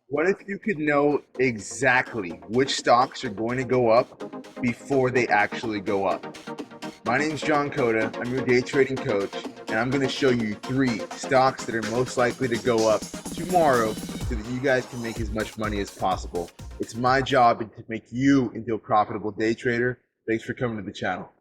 What if you could know exactly which stocks are going to go up before they actually go up? My name is John Coda. I'm your day trading coach, and I'm going to show you three stocks that are most likely to go up tomorrow so that you guys can make as much money as possible. It's my job to make you into a profitable day trader. Thanks for coming to the channel.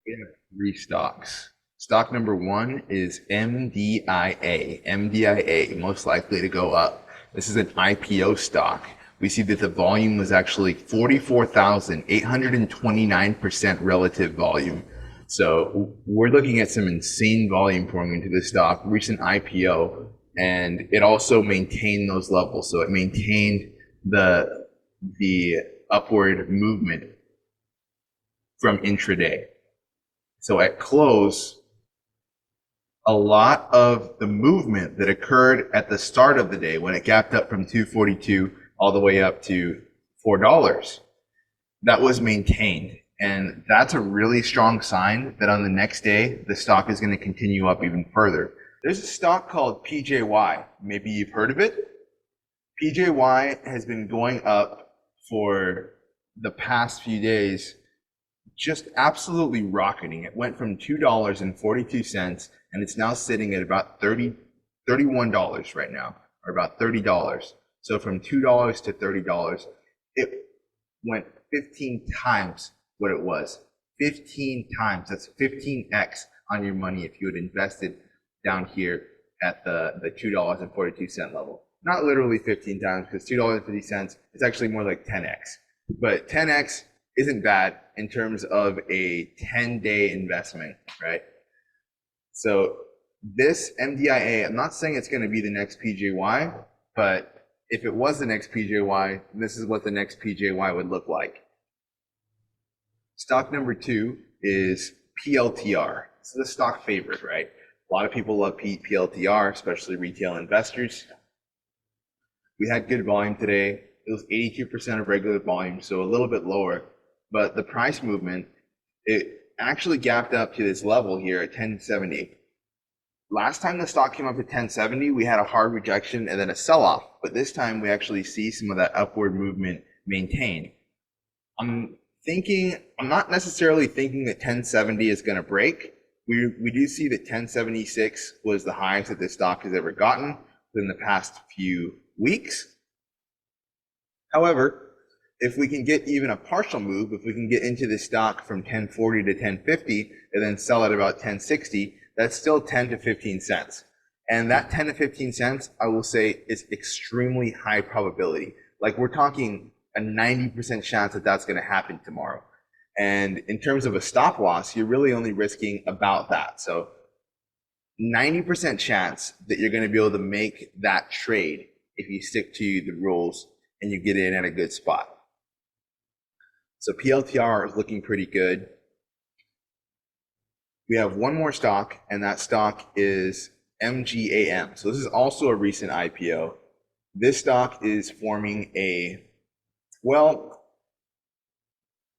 We have three stocks. Stock number one is MDIA. MDIA, most likely to go up. This is an IPO stock. We see that the volume was actually 44,829% relative volume. So we're looking at some insane volume pouring into this stock, recent IPO, and it also maintained those levels. So it maintained the upward movement from intraday. So at close, a lot of the movement that occurred at the start of the day when it gapped up from 242 all the way up to $4, that was maintained. And that's a really strong sign that on the next day, the stock is going to continue up even further. There's a stock called PJY. Maybe you've heard of it. PJY has been going up for the past few days, just absolutely rocketing. It went from $2.42 and it's now sitting at about $31 right now, or about $30. So from $2 to $30, it went 15 times what it was. 15 times. That's 15x on your money if you had invested down here at the $2.42 level. Not literally 15 times, because $2.50 is actually more like 10x. But 10x isn't bad in terms of a 10-day investment, right? So this MDIA, I'm not saying it's going to be the next PJY, but if it was the next PJY, this is what the next PJY would look like. Stock number two is PLTR. This is a stock favorite, right? A lot of people love PLTR, especially retail investors. We had good volume today. It was 82% of regular volume, so a little bit lower. But the price movement, it actually gapped up to this level here at 1070. Last time the stock came up to 1070, we had a hard rejection and then a sell-off. But this time we actually see some of that upward movement maintained. I'm not necessarily thinking that 1070 is going to break. We do see that 1076 was the highest that this stock has ever gotten within the past few weeks. However, if we can get even a partial move, if we can get into this stock from 1040 to 1050 and then sell at about 1060, that's still 10 to 15 cents. And that 10 to 15 cents, I will say, is extremely high probability. Like, we're talking a 90% chance that that's going to happen tomorrow. And in terms of a stop loss, you're really only risking about that. So 90% chance that you're going to be able to make that trade if you stick to the rules and you get in at a good spot. So PLTR is looking pretty good. We have one more stock, and that stock is MGAM. So this is also a recent IPO. This stock is forming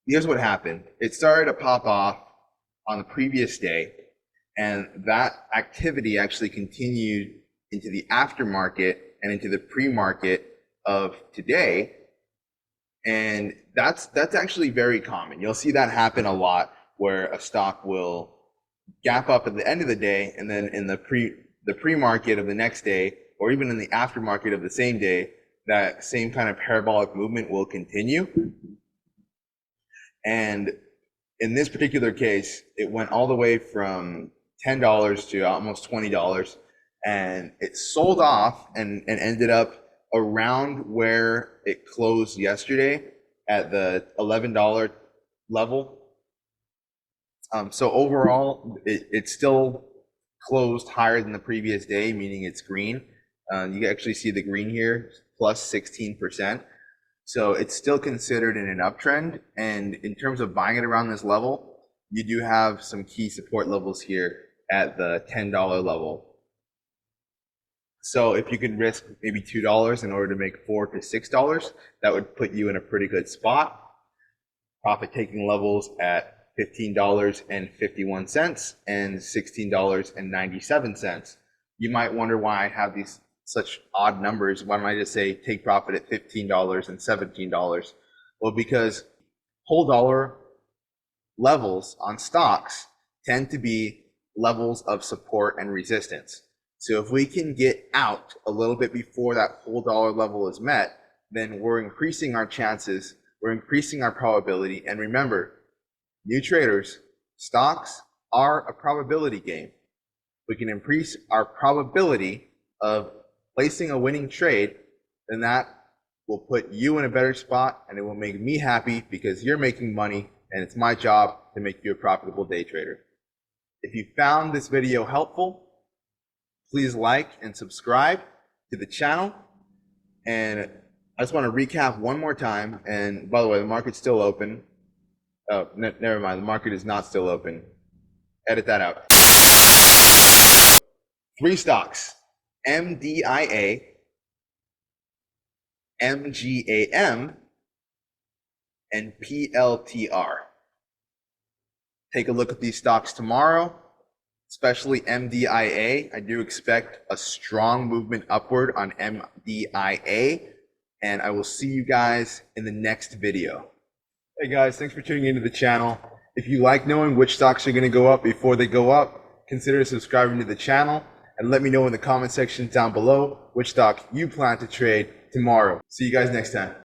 here's what happened. It started to pop off on the previous day, and that activity actually continued into the aftermarket and into the pre-market of today. And that's actually very common. You'll see that happen a lot, where a stock will gap up at the end of the day, and then in the pre-market of the next day, or even in the aftermarket of the same day, that same kind of parabolic movement will continue. And in this particular case, it went all the way from $10 to almost $20, and it sold off and ended up around where it closed yesterday at the $11 level. So overall, it still closed higher than the previous day, meaning it's green. You actually see the green here, plus 16%. So it's still considered in an uptrend. And in terms of buying it around this level, you do have some key support levels here at the $10 level. So if you could risk maybe $2 in order to make $4 to $6, that would put you in a pretty good spot. Profit taking levels at $15.51 and $16.97. You might wonder why I have these such odd numbers. Why don't I just say take profit at $15 and $17? Well, because whole dollar levels on stocks tend to be levels of support and resistance. So if we can get out a little bit before that whole dollar level is met, then we're increasing our chances, we're increasing our probability. And remember, new traders, stocks are a probability game. We can increase our probability of placing a winning trade, then that will put you in a better spot, and it will make me happy because you're making money, and it's my job to make you a profitable day trader. If you found this video helpful, please like and subscribe to the channel. And I just want to recap one more time. And by the way, the market's still open. Oh, never mind. The market is not still open. Edit that out. 3 stocks: MDIA, MGAM, and PLTR. Take a look at these stocks tomorrow, especially MDIA. I do expect a strong movement upward on MDIA, and I will see you guys in the next video. Hey guys, thanks for tuning into the channel. If you like knowing which stocks are going to go up before they go up, consider subscribing to the channel and let me know in the comment section down below which stock you plan to trade tomorrow. See you guys next time.